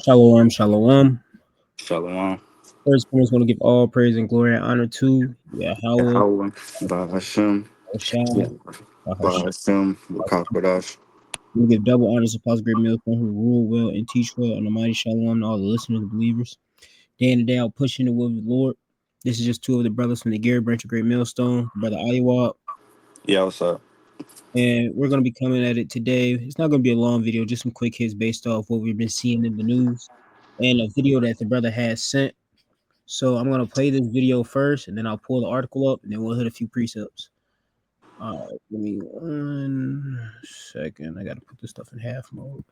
Shalom, shalom. Shalom. First, I just want to give all praise and glory and honor to Yahweh, Yahweh, Bahashim, Oshai, Bahasham. Bahashim, Bakakwadash. We give double honors to Apostle Great Milton, who rule well and teach well, and the mighty shalom to all the listeners and believers. Day in and day out, pushing the will of the Lord. This is just two of the brothers from the Gary branch of Great Millstone, Brother Ayawab, Yeah, what's up? and we're going to be coming at it today. It's not going to be a long video, just some quick hits based off what we've been seeing in the news and a video that the brother has sent. So I'm gonna play this video first, and then I'll pull the article up, and then we'll hit a few precepts. All right, give me 1 second. I gotta put this stuff in half mode.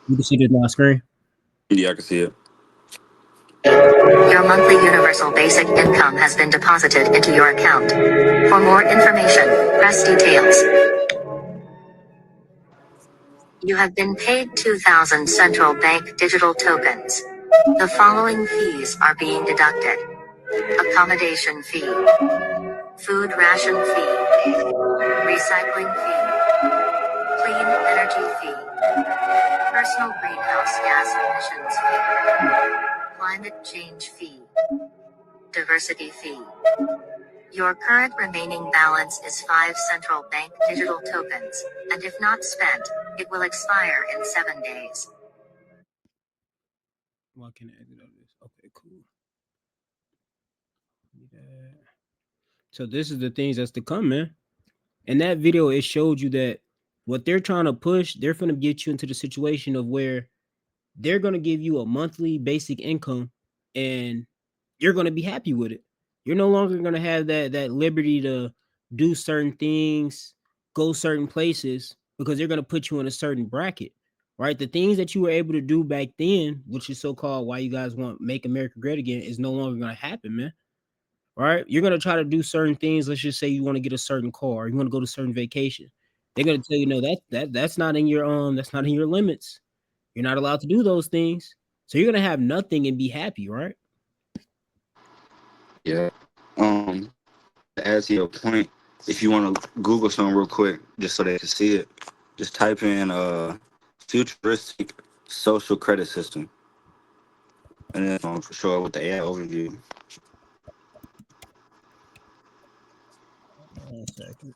You can see this on my screen. Yeah, I can see it. Your monthly universal basic income has been deposited into your account. For more information, press details. You have been paid 2,000 central bank digital tokens. The following fees are being deducted: accommodation fee, food ration fee, recycling fee, clean energy fee, personal greenhouse gas emissions fee, climate change fee, diversity fee. Your current remaining balance is 5 central bank digital tokens, and if not spent, it will expire in 7 days. Why can't I exit out of this? Okay, cool. So this is the things that's to come, man. In that video, it showed you that what they're trying to push, they're gonna get you into the situation of where they're gonna give you a monthly basic income, and you're gonna be happy with it. You're no longer gonna have that liberty to do certain things, go certain places, because they're gonna put you in a certain bracket, right? The things that you were able to do back then, which is so called why you guys want Make America Great Again, is no longer gonna happen, man. Right? You're gonna try to do certain things. Let's just say you want to get a certain car, you want to go to certain vacation. They're gonna tell you, no, that's not in your that's not in your limits. You're not allowed to do those things. So you're gonna have nothing and be happy, right? Yeah. To add to your point, if you want to Google something real quick, just so they can see it, just type in futuristic social credit system, and then for sure with the AI overview. 1 second.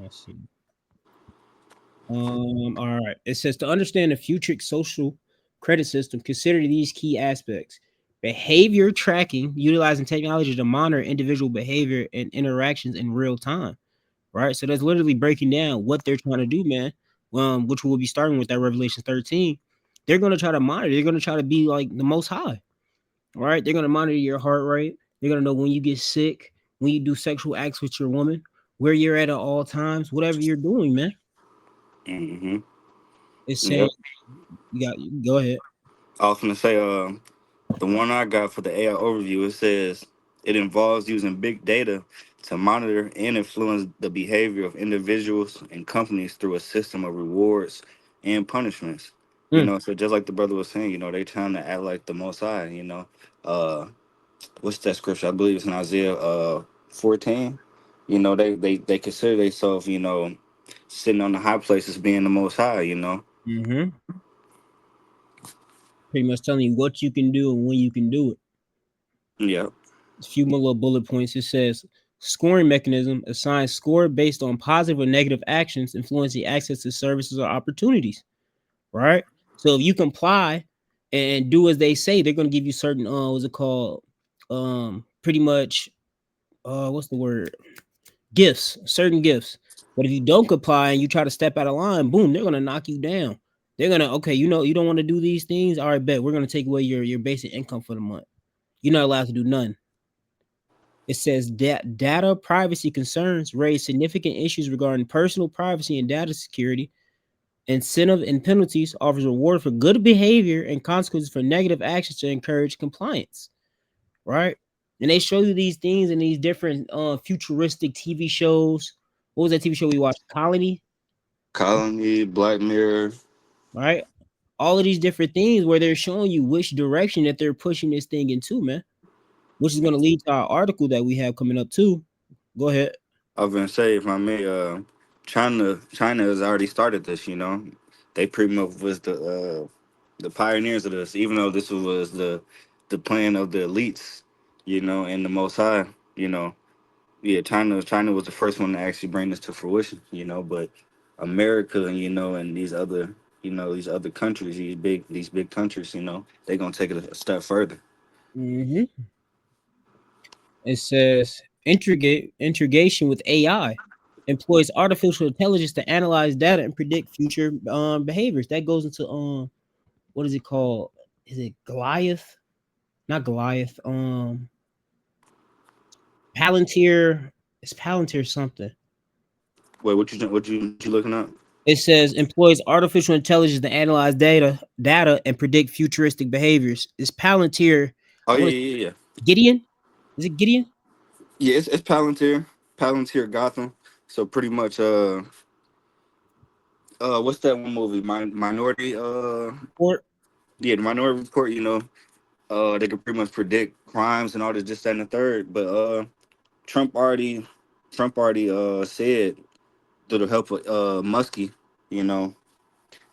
Let's see. All right. It says to understand the future social credit system, consider these key aspects: behavior tracking, utilizing technology to monitor individual behavior and interactions in real time. Right. So that's literally breaking down what they're trying to do, man. Which we'll be starting with that Revelation 13. They're gonna try to monitor, they're gonna try to be like the most high. Right? They're gonna monitor your heart rate. They're gonna know when you get sick, when you do sexual acts with your woman, where you're at all times, whatever you're doing, man. Mm-hmm. It's saying Yep. you go ahead. I was gonna say, the one I got for the AI overview, it says it involves using big data to monitor and influence the behavior of individuals and companies through a system of rewards and punishments. Mm, So just like the brother was saying, they trying to act like the Most High. Uh, what's that scripture? I believe it's in Isaiah 14. They consider themselves, sitting on the high places, being the Most High. mm-hmm. Pretty much telling you what you can do and when you can do it. Yeah. A few more little bullet points. It says scoring mechanism assigns score based on positive or negative actions influencing access to services or opportunities. Right? So if you comply and do as they say, they're gonna give you certain what's it called? Pretty much what's the word? Gifts, certain gifts. But if you don't comply and you try to step out of line, boom, they're gonna knock you down. They're gonna, okay, you don't want to do these things. All right, bet we're gonna take away your basic income for the month. You're not allowed to do none. It says that data privacy concerns raise significant issues regarding personal privacy and data security. Incentive and penalties offers reward for good behavior and consequences for negative actions to encourage compliance. Right? And they show you these things in these different futuristic TV shows. What was that TV show we watched? Colony, Colony, Black Mirror. right? All of these different things where they're showing you which direction that they're pushing this thing into, man. Which is going to lead to our article that we have coming up too. Go ahead. I was gonna say, if I may, China has already started this. You know, they pretty much was the pioneers of this. Even though this was the plan of the elites, you know, and the Most High. You know, yeah, China was the first one to actually bring this to fruition. You know, but America, you know, and these other countries, these big countries, you know, they're gonna take it a step further. Mm-hmm. It says integration with AI employs artificial intelligence to analyze data and predict future behaviors. That goes into what is it called? Is it Goliath? Not Goliath. Palantir. It's Palantir something. Wait, what you looking up? It says employs artificial intelligence to analyze data and predict futuristic behaviors. It's Palantir. Oh yeah. Gideon? Is it Gideon? Yeah, it's Palantir Gotham. So pretty much what's that one movie? Minority Or yeah, the Minority Report, you know, they can pretty much predict crimes and all this, that, and the third. But Trump already said through the help of Muskie, you know,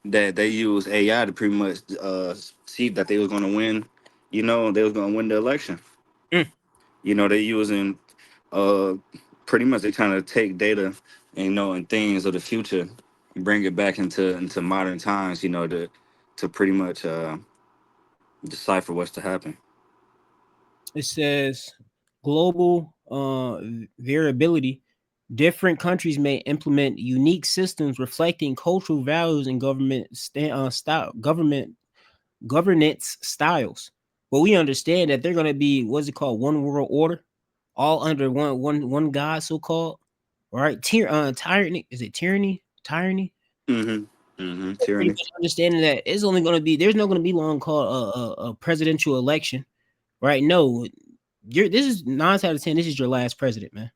that they use AI to pretty much see that they was gonna win, you know, they was gonna win the election. Mm. You know, they using pretty much they trying to take data, you know, and things of the future, bring it back into modern times, you know, to pretty much decipher what's to happen. it says global variability. Different countries may implement unique systems reflecting cultural values and governance styles. But we understand that they're going to be what's it called, one world order, all under one God, so called. Right? Tyranny, is it tyranny? Tyranny. Pretty Tyranny. much understanding that it's only going to be there's not going to be long called a presidential election, right? No, this is 9 out of 10. This is your last president, man.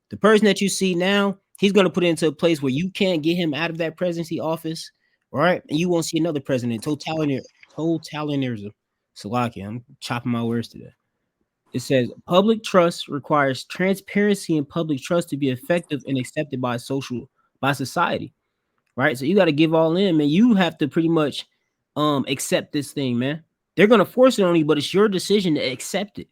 The person that you see now, he's going to put it into a place where you can't get him out of that presidency office, right? And you won't see another president. Totalitarianism. Salakia, I'm chopping my words today. It says public trust requires transparency and public trust to be effective and accepted by society, right? So you got to give all in, man. You have to pretty much accept this thing, man. They're going to force it on you, but it's your decision to accept it.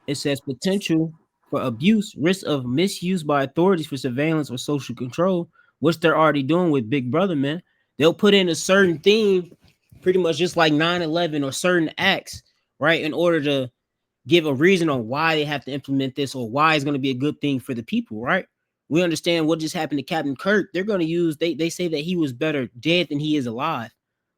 It says potential for abuse, risk of misuse by authorities for surveillance or social control, which they're already doing with Big Brother, man. They'll put in a certain theme, pretty much just like 9/11 or certain acts, right, in order to give a reason on why they have to implement this or why it's going to be a good thing for the people, right? We understand what just happened to Captain Kirk. They're going to use, they say that he was better dead than he is alive,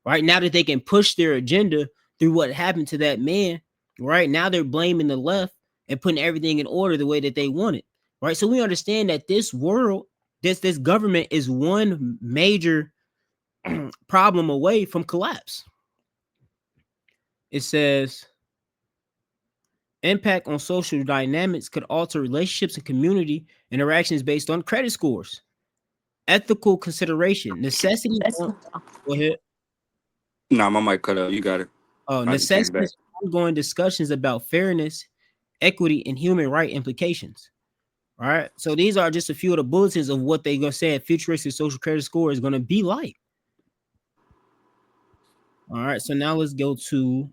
right? Now that they can push their agenda through what happened to that man, right? Now they're blaming the left and putting everything in order the way that they want it, right? So we understand that this world, this government is one major problem away from collapse. It says impact on social dynamics could alter relationships and community interactions based on credit scores, ethical consideration, necessity. Go ahead. Nah, my mic cut out. You got it. Necessity, ongoing discussions about fairness, equity, and human right implications. All right. So these are just a few of the bulletins of what they're going to say a futuristic social credit score is going to be like. All right. So now let's go to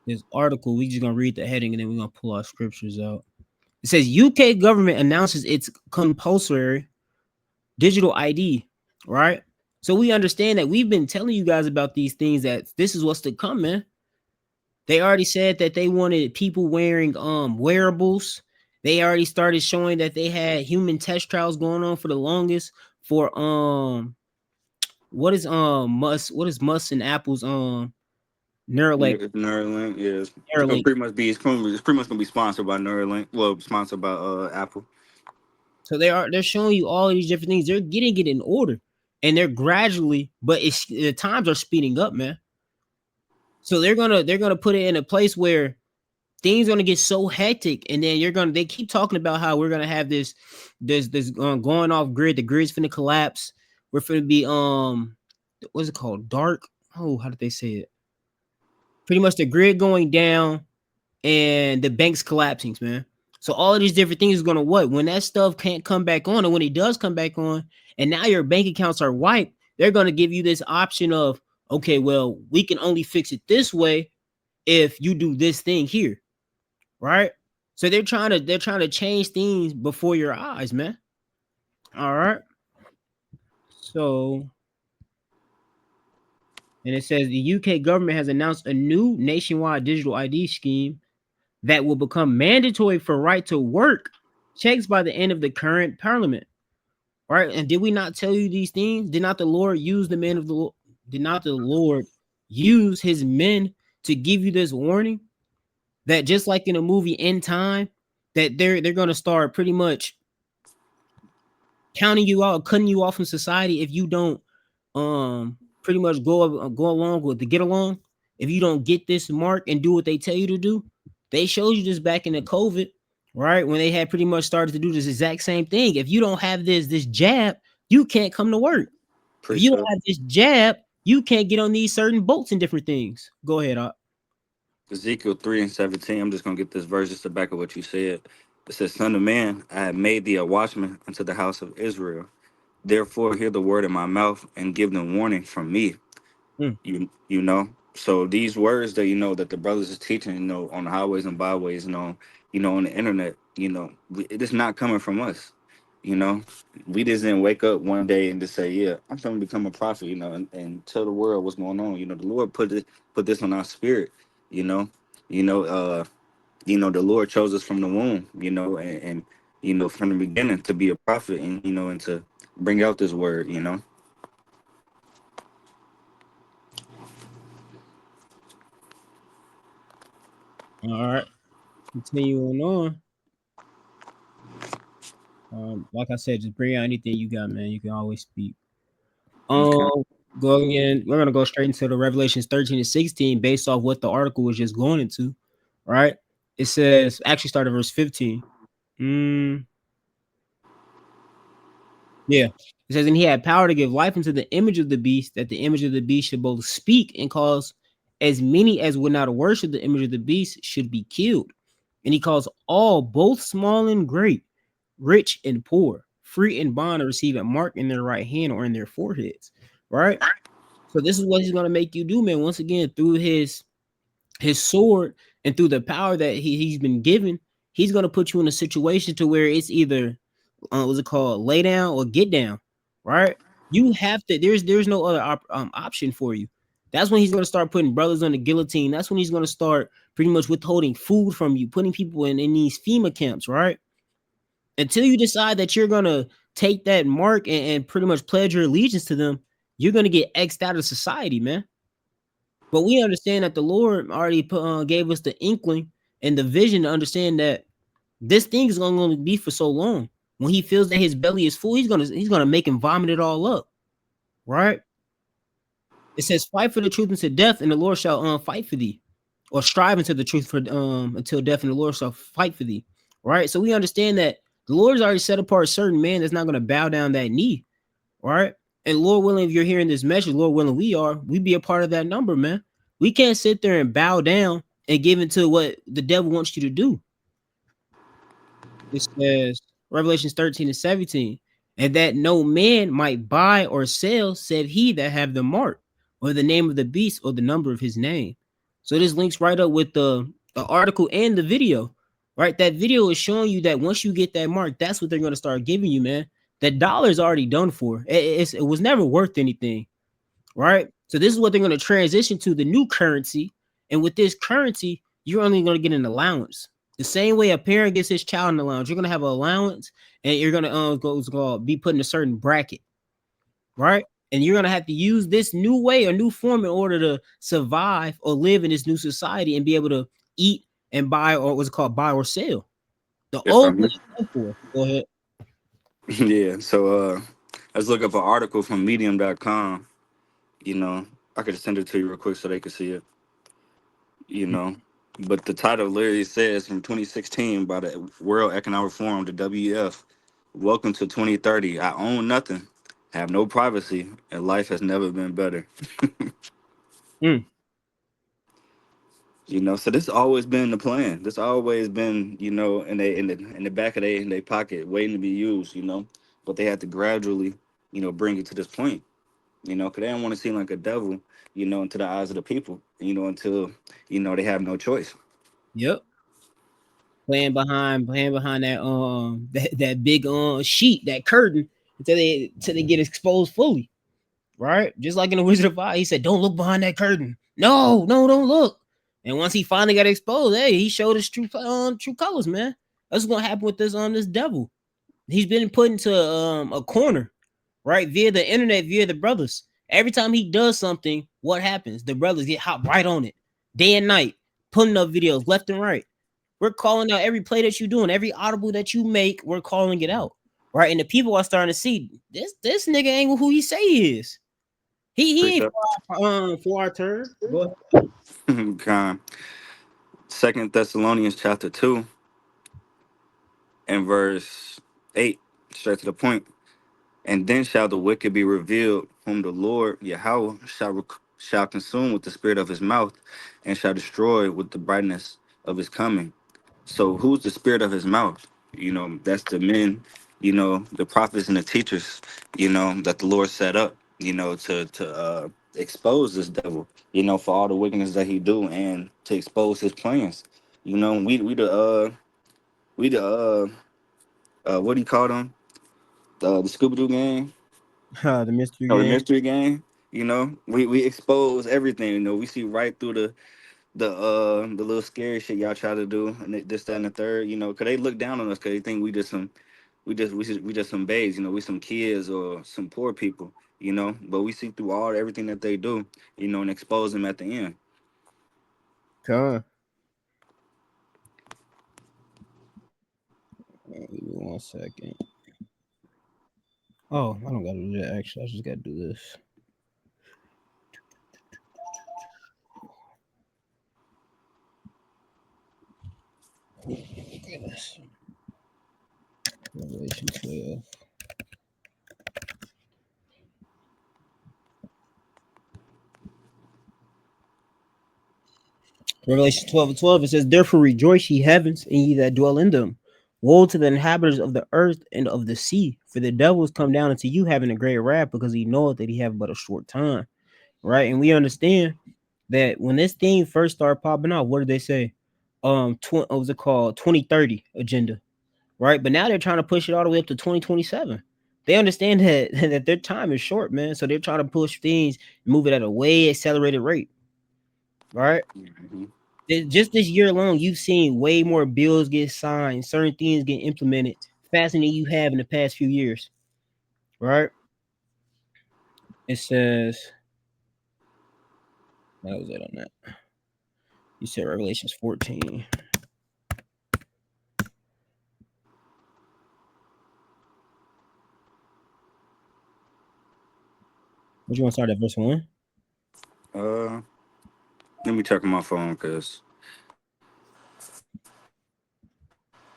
this article. We're just going to read the heading and then we're going to pull our scriptures out. It says UK government announces its compulsory digital ID. Right. So we understand that we've been telling you guys about these things, that this is what's to come, man. They already said that they wanted people wearing wearables. They already started showing that they had human test trials going on for the longest for what is Musk and Apple's Neuralink. Neuralink, yeah. It's pretty much gonna be sponsored by Neuralink. Well, sponsored by Apple. So they're showing you all of these different things. They're getting it in order, and they're gradually, but the times are speeding up, man. So they're gonna put it in a place where things gonna get so hectic, and then they keep talking about how we're gonna have this going off grid. The grid's finna collapse. We're finna be what's it called? Dark. Oh, how did they say it? Pretty much the grid going down and the bank's collapsing, man. So all of these different things is gonna what? When that stuff can't come back on, and when it does come back on, and now your bank accounts are wiped, they're gonna give you this option of, okay, well, we can only fix it this way if you do this thing here, right? So they're trying to change things before your eyes, man. All right. So, and it says the UK government has announced a new nationwide digital ID scheme that will become mandatory for right to work checks by the end of the current parliament. Right? And did we not tell you these things? Did not the Lord use the men of the did not the Lord use his men to give you this warning? That just like in a movie End Time, that they're gonna start pretty much counting you out, cutting you off from society if you don't pretty much go along with the get along. If you don't get this mark and do what they tell you to do. They showed you this back in the COVID, right? When they had pretty much started to do this exact same thing. If you don't have this jab, you can't come to work. If you don't have this jab, you can't get on these certain boats and different things. Go ahead, Op. Ezekiel 3:17. I'm just gonna get this verse just to back up what you said. It says, "Son of man, I have made thee a watchman unto the house of Israel. Therefore, hear the word in my mouth and give them warning from me." You know. So these words that that the brothers is teaching, on the highways and byways, on the internet, it is not coming from us. We just didn't wake up one day and just say, "Yeah, I'm trying to become a prophet," and tell the world what's going on. The Lord put this on our spirit. You know, you know, uh, the Lord chose us from the womb. And from the beginning to be a prophet, and to bring out this word. All right. Continuing on. Like I said, just bring out anything you got, man. You can always speak. Okay. Go again. We're gonna go straight into the Revelations 13 and 16 based off what the article was just going into. Right? It says actually start at verse 15. Yeah. It says, and he had power to give life into the image of the beast, that the image of the beast should both speak and cause as many as would not worship the image of the beast should be killed. And he calls all, both small and great, rich and poor, free and bond, to receive a mark in their right hand or in their foreheads. Right? So this is what he's gonna make you do, man. Once again, through his sword and through the power that he's been given, he's gonna put you in a situation to where it's either what's it called, lay down or get down, right? You have to. There's no other option for you. That's when he's gonna start putting brothers on the guillotine. That's when he's gonna start pretty much withholding food from you, putting people in these FEMA camps, right? Until you decide that you're gonna take that mark and pretty much pledge your allegiance to them, you're gonna get X'd out of society, man. But we understand that the Lord already gave us the inkling and the vision to understand that this thing is going to be for so long. When he feels that his belly is full, he's gonna make him vomit it all up, right? It says, "Fight for the truth unto death, and the Lord shall fight for thee," or strive into the truth for until death, and the Lord shall fight for thee, right? So we understand that the Lord's already set apart a certain man that's not going to bow down that knee, right? And Lord willing, if you're hearing this message, Lord willing, we be a part of that number, man. We can't sit there and bow down and give into what the devil wants you to do. It says Revelations 13 and 17, and that no man might buy or sell, said he that have the mark, or the name of the beast, or the number of his name. So this links right up with the article and the video, right? That video is showing you that once you get that mark, that's what they're going to start giving you, man. That dollar is already done for. It was never worth anything, right? So this is what they're going to transition to, the new currency. And with this currency, you're only going to get an allowance. The same way a parent gets his child an allowance, you're going to have an allowance, and you're going to be put in a certain bracket, right? And you're going to have to use this new way or new form in order to survive or live in this new society and be able to eat and buy, or what's it called, buy or sell. The old way for. Go ahead. Yeah. So let's look up an article from medium.com. I could send it to you real quick so they can see it. But the title literally says from 2016 by the World Economic Forum, the WEF, welcome to 2030. I own nothing, have no privacy, and life has never been better. Mm, So this always been the plan. This always been, in the back of their pocket, waiting to be used. But they had to gradually, bring it to this point. Because they don't want to seem like a devil, into the eyes of the people. Until they have no choice. yep. Playing behind that big sheet, that curtain, until they get exposed fully. Right? Just like in the Wizard of Oz, he said, "Don't look behind that curtain." No, no, don't look. And once he finally got exposed, hey, he showed his true colors, man. That's what's gonna happen with this devil. He's been put into a corner, right? Via the internet, via the brothers. Every time he does something, what happens? The brothers get hot right on it, day and night, putting up videos left and right. We're calling out every play that you do and every audible that you make. We're calling it out, right? And the people are starting to see this nigga ain't who he say he is. He ain't Precept. for our turn. Go Con. Second Thessalonians chapter 2 and verse 8, straight to the point. And then shall the wicked be revealed, whom the Lord Yahweh shall consume with the spirit of his mouth, and shall destroy with the brightness of his coming. So who's the spirit of his mouth? That's the men, the prophets and the teachers, that the Lord set up, to expose this devil, for all the wickedness that he do and to expose his plans. We the what do you call them? The Scooby Doo gang. ahead. The mystery The game. mystery gang. We expose everything. We see right through the little scary shit y'all try to do, and this, that, and the third. Cause they look down on us, cause they think we just some babes. We some kids or some poor people. But we see through everything that they do. And expose them at the end. Come. Give me 1 second. Oh, I don't gotta do that actually. I just gotta do this. Goodness. Revelation 12. Revelation 12 and 12, it says, "Therefore rejoice, ye heavens, and ye that dwell in them. Woe to the inhabitants of the earth and of the sea, for the devil is come down unto you having a great wrath, because he knoweth that he have but a short time." Right? And we understand that when this thing first started popping out, what did they say? What was it called? 2030 agenda, right? But now they're trying to push it all the way up to 2027. They understand that that their time is short, man. So they're trying to push things, move it at a way accelerated rate, right? Mm-hmm. Just this year alone, you've seen way more bills get signed, certain things get implemented faster than you have in the past few years, right? It says, that was it on that. You said Revelations 14. What you want to start at verse 1? Let me check on my phone because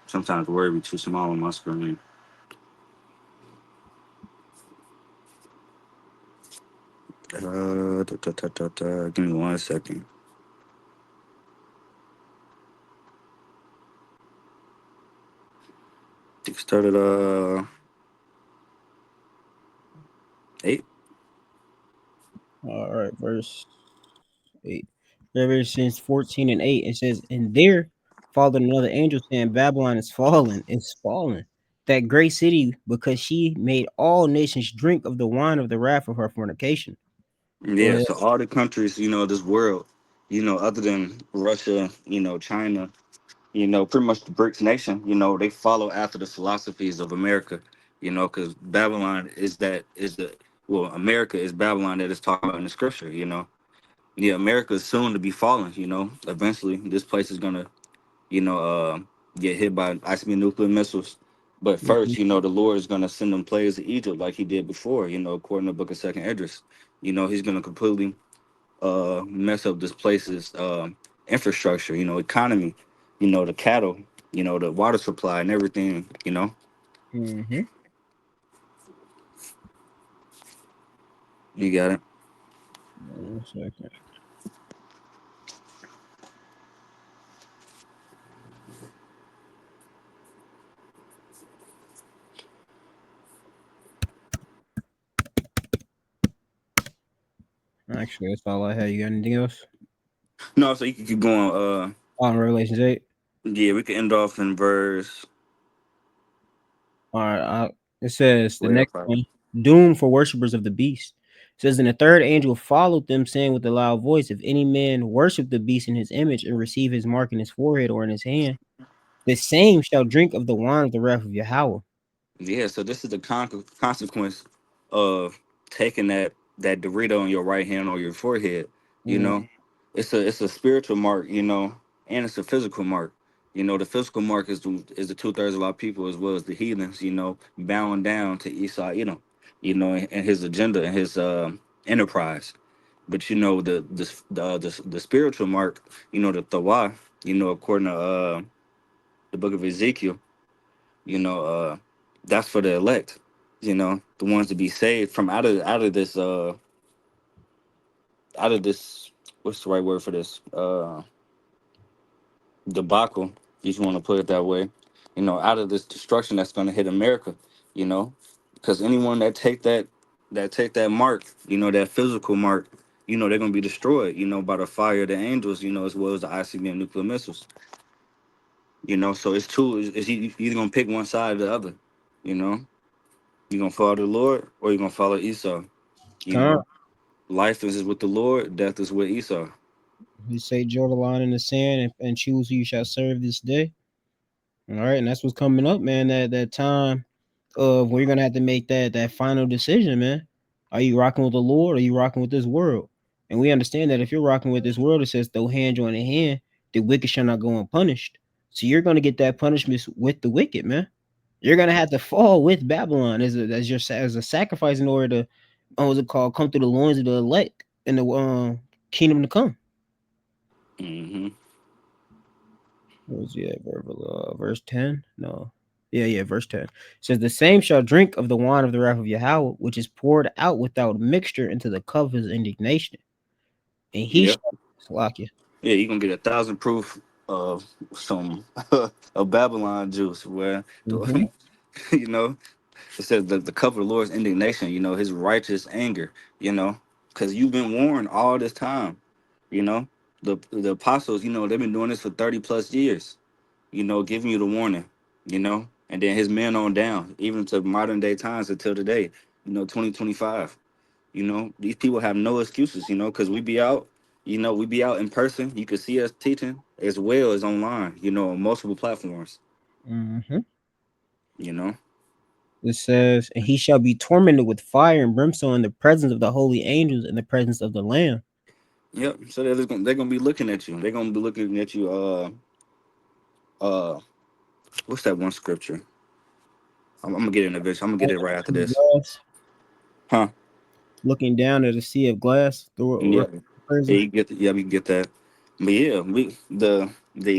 sometimes the word be too small on my screen. Give me 1 second. It started 8. All right, verse 8. Revelations 14 and 8. It says, "And there followed another angel saying, Babylon is fallen, is fallen, that great city, because she made all nations drink of the wine of the wrath of her fornication." Go Yeah, ahead. so all the countries, this world, other than Russia, China, pretty much the BRICS nation, they follow after the philosophies of America, because Babylon America is Babylon that is talking about in the scripture. Yeah, America is soon to be fallen, eventually this place is gonna, you know, uh, get hit by ICBM nuclear missiles. But Mhm. first, the Lord is gonna send them plagues to Egypt like he did before, according to the book of Second Esdras. He's gonna completely mess up this place's infrastructure, economy, the cattle, the water supply and everything. Mm-hmm. You got it. 1 second. Actually, that's all I had. You got anything else? No, so you can keep going. On Revelations 8. Yeah, we can end off in verse. All right. It says the Wait, I next probably. one, doom for worshippers of the beast. It says, and the third angel followed them, saying with a loud voice, if any man worship the beast in his image and receive his mark in his forehead or in his hand, the same shall drink of the wine of the wrath of Yahweh. Yeah, so this is the consequence of taking that Dorito on your right hand or your forehead. You Mm, know, it's a spiritual mark. And it's a physical mark. The physical mark is the 2/3 of our people as well as the heathens. Bowing down to Esau. And his agenda and his enterprise. But the spiritual mark. The Tawah. According to the book of Ezekiel, you know uh that's for the elect, the ones to be saved from out of this, what's the right word for this, debacle, if you want to put it that way, out of this destruction that's going to hit America, you know because anyone that take that mark, that physical mark, they're going to be destroyed, by the fire of the angels, as well as the ICBM nuclear missiles. So it's two, you either going to pick one side or the other. you know You gonna follow the Lord or you gonna follow Esau? You Come. know, life is with the Lord, death is with Esau. You say, draw the line in the sand and choose who you shall serve this day. All right, and that's what's coming up, man. That time of where you're gonna have to make that final decision, man. Are you rocking with the Lord or are you rocking with this world? And we understand that if you're rocking with this world, it says, "Though hand join in hand, the wicked shall not go unpunished." So you're gonna get that punishment with the wicked, man. You're gonna have to fall with Babylon as a sacrifice in order to, what's it called, come through the loins of the elect in the kingdom to come. hmm What was it? Verse 10? No. Yeah, verse 10. It says, the same shall drink of the wine of the wrath of Yahweh, which is poured out without mixture into the cup of his indignation. And he Yeah, shall, Salakia. yeah. You gonna get 1,000 proof of some of Babylon juice, where Mm-hmm. you know it says the cup of the Lord's indignation. His righteous anger. Because you've been warned all this time. You know, the apostles. They've been doing this for 30 plus years. Giving you the warning. And then his men on down, even to modern day times until today. 2025. These people have no excuses, because we be out in person. You can see us teaching as well as online, on multiple platforms, Mm-hmm. you know. It says, and he shall be tormented with fire and brimstone in the presence of the holy angels in the presence of the Lamb. Yep. So they're gonna be looking at you. They're gonna be looking at you. Uh, what's that one scripture? I'm gonna get in a bit. I'm gonna get it right after this. Glass, Huh? looking down at a sea of glass through Yeah. a Yeah, prison. we get that. But yeah, the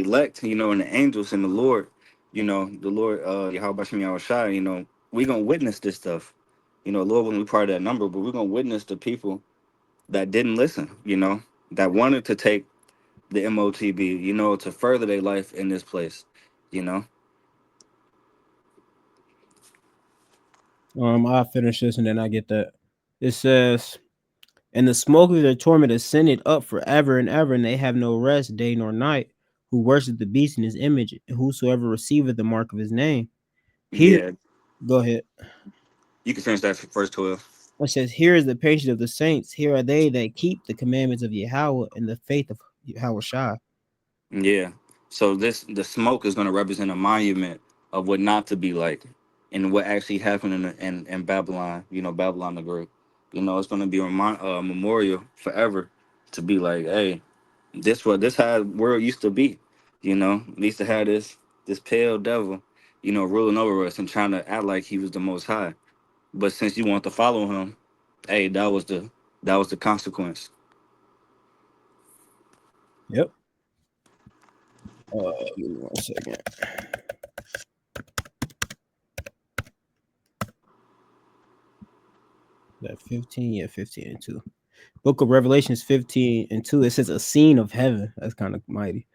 elect, and the angels and the Lord, the Lord, Yahweh Shem Yahweh Shai, we gonna witness this stuff. Lord wouldn't be part of that number, but we're gonna witness the people that didn't listen, that wanted to take the MOTB, to further their life in this place, you know. I'll finish this and then I get that. It says, and the smoke of their torment ascended up forever and ever, and they have no rest day nor night, who worship the beast in his image, and whosoever receiveth the mark of his name. Here, Yeah, go ahead. you can finish that for verse 12. It says, here is the patience of the saints. Here are they that keep the commandments of Yahweh and the faith of Yahweh Shai. Yeah. So the smoke is going to represent a monument of what not to be like, and what actually happened in Babylon. Babylon the Great. It's going to be a memorial forever to be like, hey, this how the world used to be. We used to have this pale devil, ruling over us and trying to act like he was the Most High. But since you want to follow him, hey, that was the consequence. Yep. Give me 1 second. That 15, yeah, 15 and 2. Book of Revelations 15 and 2. It says a scene of heaven. That's kind of mighty.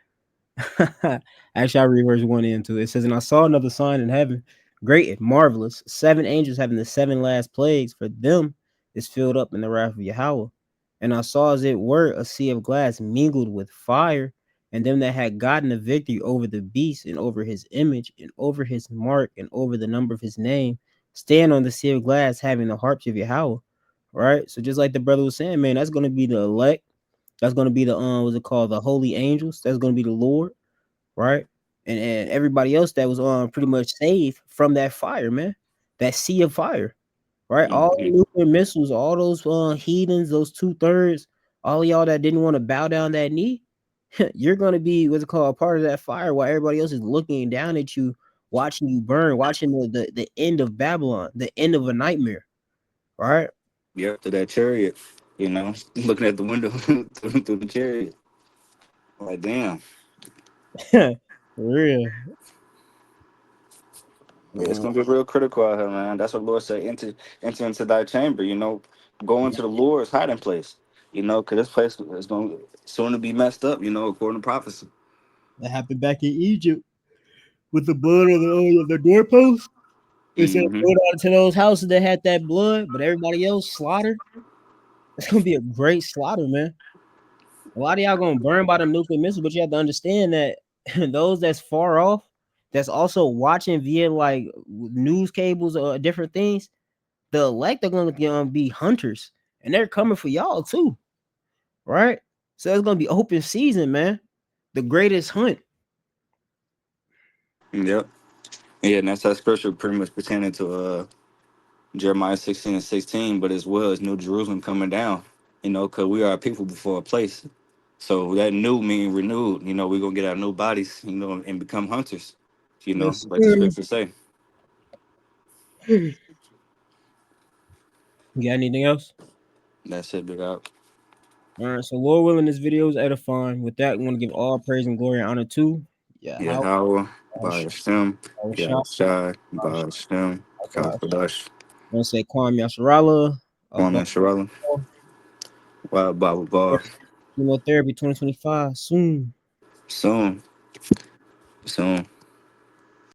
Actually, I read verse 1 and 2. It says, and I saw another sign in heaven, great and marvelous, 7 angels having the 7 last plagues, for them is filled up in the wrath of Yahweh. And I saw as it were a sea of glass mingled with fire, and them that had gotten the victory over the beast and over his image and over his mark and over the number of his name, stand on the sea of glass having the harps of Yahweh. Right? So just like the brother was saying, man, that's going to be the elect. That's going to be the what's it called? The holy angels. That's going to be the Lord, right? And everybody else that was pretty much saved from that fire, man. That sea of fire, right? All the Mhm. nuclear missiles, all those heathens, those 2/3, all of y'all that didn't want to bow down that knee, you're gonna be what's it called, a part of that fire while everybody else is looking down at you, watching you burn, watching the end of Babylon, the end of a nightmare, right? Yep, to that chariot, you know, looking at the window through the chariot. Like, damn. For real. Yeah, it's gonna be real critical out here, man. That's what Lord said. Enter into thy chamber. You know, go into the Lord's hiding place. You know, because this place is going to soon to be messed up. You know, according to prophecy. That happened back in Egypt with the blood of the doorpost. It said Hmm. go down to those houses that had that blood, but everybody else slaughtered. It's gonna be a great slaughter, man. A lot of y'all gonna burn by them nuclear missiles, but you have to understand that those that's far off, that's also watching via like news cables or different things, the elect are gonna be hunters, and they're coming for y'all too, right? So it's gonna be open season, man. The greatest hunt. Yep. Yeah, and that's that scripture pretty much pertaining to Jeremiah 16:16, but as well as New Jerusalem coming down. You know, because we are a people before a place. So that new mean renewed. You know, we're gonna get our new bodies. You know, and become hunters. You know, Yes, like the sir. scriptures say. You got anything else? That's it, big out. All right, so Lord willing, this video is edifying. With that, we want to give all praise and glory and honor to Yeah, how how by Hashem, yeah, shot. Shai, by Hashem, I Kadash, want to say Kwame Yasharala, Kwame Sharala, Baba Bar. chemotherapy 2025 soon. Soon, soon.